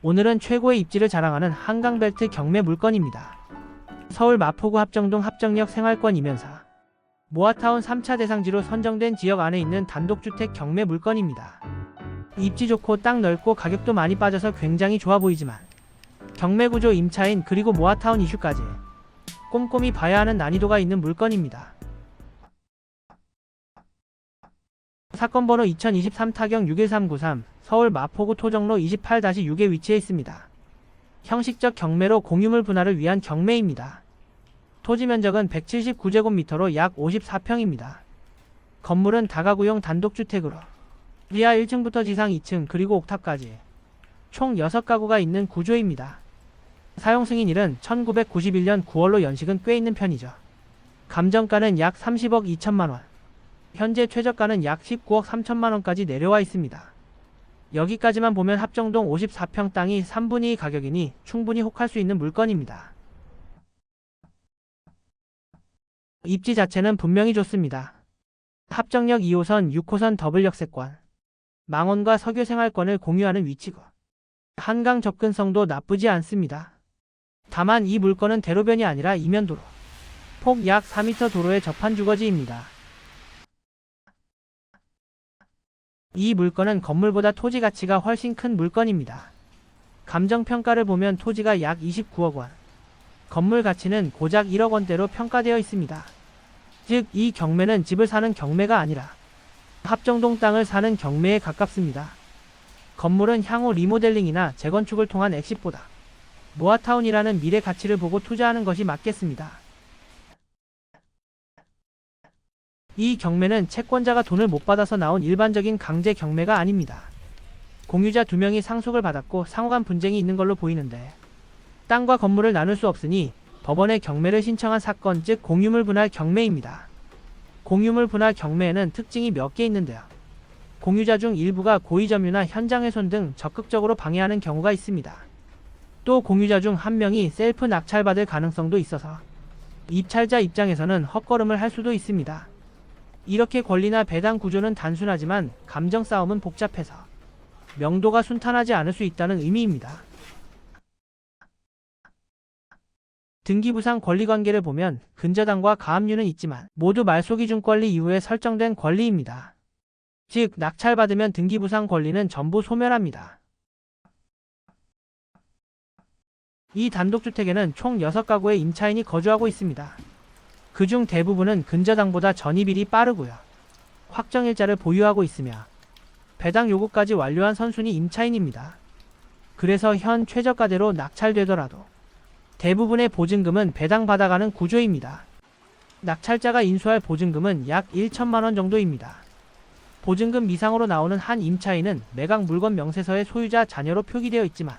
오늘은 최고의 입지를 자랑하는 한강벨트 경매 물건입니다. 서울 마포구 합정동 합정역 생활권 이면사 모아타운 3차 대상지로 선정된 지역 안에 있는 단독주택 경매 물건입니다. 입지 좋고 땅 넓고 가격도 많이 빠져서 굉장히 좋아 보이지만 경매 구조 임차인 그리고 모아타운 이슈까지 꼼꼼히 봐야 하는 난이도가 있는 물건입니다. 사건 번호 2023 타경 61393 서울 마포구 토정로 28-6에 위치해 있습니다. 형식적 경매로 공유물 분할을 위한 경매입니다. 토지 면적은 179제곱미터로 약 54평입니다. 건물은 다가구용 단독주택으로 지하 1층부터 지상 2층 그리고 옥탑까지 총 6가구가 있는 구조입니다. 사용 승인일은 1991년 9월로 연식은 꽤 있는 편이죠. 감정가는 약 30억 2천만원, 현재 최저가는 약 19억 3천만원까지 내려와 있습니다. 여기까지만 보면 합정동 54평 땅이 3분의 2 가격이니 충분히 혹할 수 있는 물건입니다. 입지 자체는 분명히 좋습니다. 합정역 2호선 6호선 더블 역세권, 망원과 석유 생활권을 공유하는 위치고 한강 접근성도 나쁘지 않습니다. 다만 이 물건은 대로변이 아니라 이면도로, 폭 약 4m 도로에 접한 주거지입니다. 이 물건은 건물보다 토지 가치가 훨씬 큰 물건입니다. 감정평가를 보면 토지가 약 29억 원, 건물 가치는 고작 1억 원대로 평가되어 있습니다. 즉, 이 경매는 집을 사는 경매가 아니라 합정동 땅을 사는 경매에 가깝습니다. 건물은 향후 리모델링이나 재건축을 통한 엑시보다 모아타운이라는 미래 가치를 보고 투자하는 것이 맞겠습니다. 이 경매는 채권자가 돈을 못 받아서 나온 일반적인 강제 경매가 아닙니다. 공유자 2명이 상속을 받았고 상호간 분쟁이 있는 걸로 보이는데 땅과 건물을 나눌 수 없으니 법원에 경매를 신청한 사건, 즉 공유물 분할 경매입니다. 공유물 분할 경매에는 특징이 몇 개 있는데요. 공유자 중 일부가 고의점유나 현장훼손 등 적극적으로 방해하는 경우가 있습니다. 또 공유자 중 한 명이 셀프 낙찰받을 가능성도 있어서 입찰자 입장에서는 헛걸음을 할 수도 있습니다. 이렇게 권리나 배당 구조는 단순하지만 감정 싸움은 복잡해서 명도가 순탄하지 않을 수 있다는 의미입니다. 등기부상 권리관계를 보면 근저당과 가압류는 있지만 모두 말소기준 권리 이후에 설정된 권리입니다. 즉, 낙찰받으면 등기부상 권리는 전부 소멸합니다. 이 단독주택에는 총 6가구의 임차인이 거주하고 있습니다. 그중 대부분은 근저당보다 전입일이 빠르고요. 확정일자를 보유하고 있으며 배당 요구까지 완료한 선순위 임차인입니다. 그래서 현 최저가대로 낙찰되더라도 대부분의 보증금은 배당받아가는 구조입니다. 낙찰자가 인수할 보증금은 약 1천만원 정도입니다. 보증금 미상으로 나오는 한 임차인은 매각 물건 명세서에 소유자 자녀로 표기되어 있지만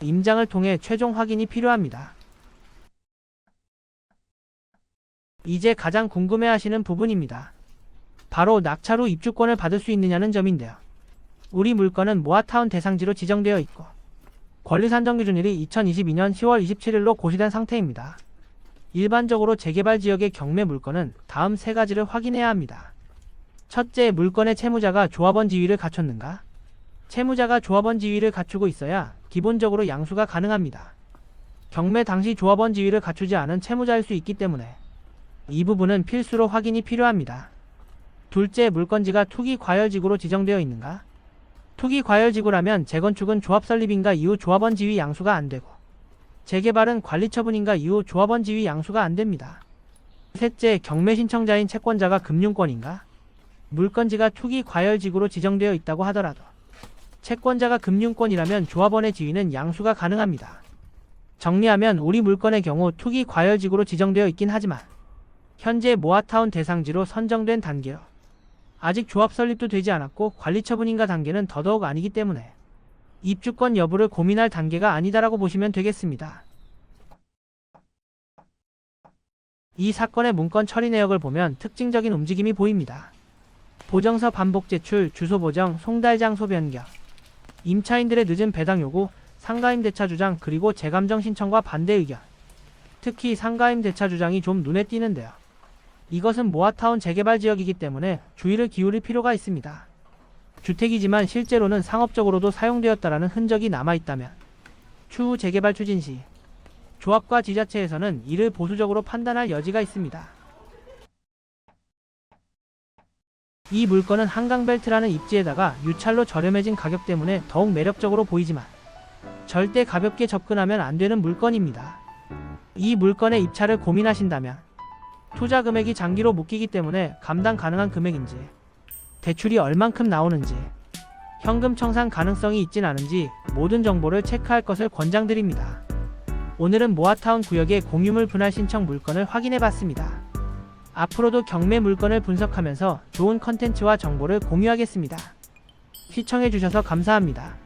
임장을 통해 최종 확인이 필요합니다. 이제 가장 궁금해하시는 부분입니다. 바로 낙찰 후 입주권을 받을 수 있느냐는 점인데요. 우리 물건은 모아타운 대상지로 지정되어 있고 권리산정기준일이 2022년 10월 27일로 고시된 상태입니다. 일반적으로 재개발 지역의 경매 물건은 다음 3가지를 확인해야 합니다. 첫째, 물건의 채무자가 조합원 지위를 갖췄는가? 채무자가 조합원 지위를 갖추고 있어야 기본적으로 양수가 가능합니다. 경매 당시 조합원 지위를 갖추지 않은 채무자일 수 있기 때문에 이 부분은 필수로 확인이 필요합니다. 둘째, 물건지가 투기 과열지구로 지정되어 있는가? 투기 과열지구라면 재건축은 조합 설립인가 이후 조합원 지위 양수가 안되고 재개발은 관리처분인가 이후 조합원 지위 양수가 안됩니다. 셋째, 경매 신청자인 채권자가 금융권인가? 물건지가 투기 과열지구로 지정되어 있다고 하더라도 채권자가 금융권이라면 조합원의 지위는 양수가 가능합니다. 정리하면 우리 물건의 경우 투기 과열지구로 지정되어 있긴 하지만 현재 모아타운 대상지로 선정된 단계로 아직 조합 설립도 되지 않았고 관리처분인가 단계는 더더욱 아니기 때문에 입주권 여부를 고민할 단계가 아니다라고 보시면 되겠습니다. 이 사건의 문건 처리 내역을 보면 특징적인 움직임이 보입니다. 보정서 반복 제출, 주소 보정, 송달 장소 변경, 임차인들의 늦은 배당 요구, 상가임 대차 주장, 그리고 재감정 신청과 반대 의견. 특히 상가임 대차 주장이 좀 눈에 띄는데요. 이것은 모아타운 재개발 지역이기 때문에 주의를 기울일 필요가 있습니다. 주택이지만 실제로는 상업적으로도 사용되었다라는 흔적이 남아있다면 추후 재개발 추진 시 조합과 지자체에서는 이를 보수적으로 판단할 여지가 있습니다. 이 물건은 한강벨트라는 입지에다가 유찰로 저렴해진 가격 때문에 더욱 매력적으로 보이지만 절대 가볍게 접근하면 안 되는 물건입니다. 이 물건의 입찰을 고민하신다면 투자 금액이 장기로 묶이기 때문에 감당 가능한 금액인지, 대출이 얼만큼 나오는지, 현금 청산 가능성이 있진 않은지 모든 정보를 체크할 것을 권장드립니다. 오늘은 모아타운 구역의 공유물 분할 신청 물건을 확인해봤습니다. 앞으로도 경매 물건을 분석하면서 좋은 컨텐츠와 정보를 공유하겠습니다. 시청해주셔서 감사합니다.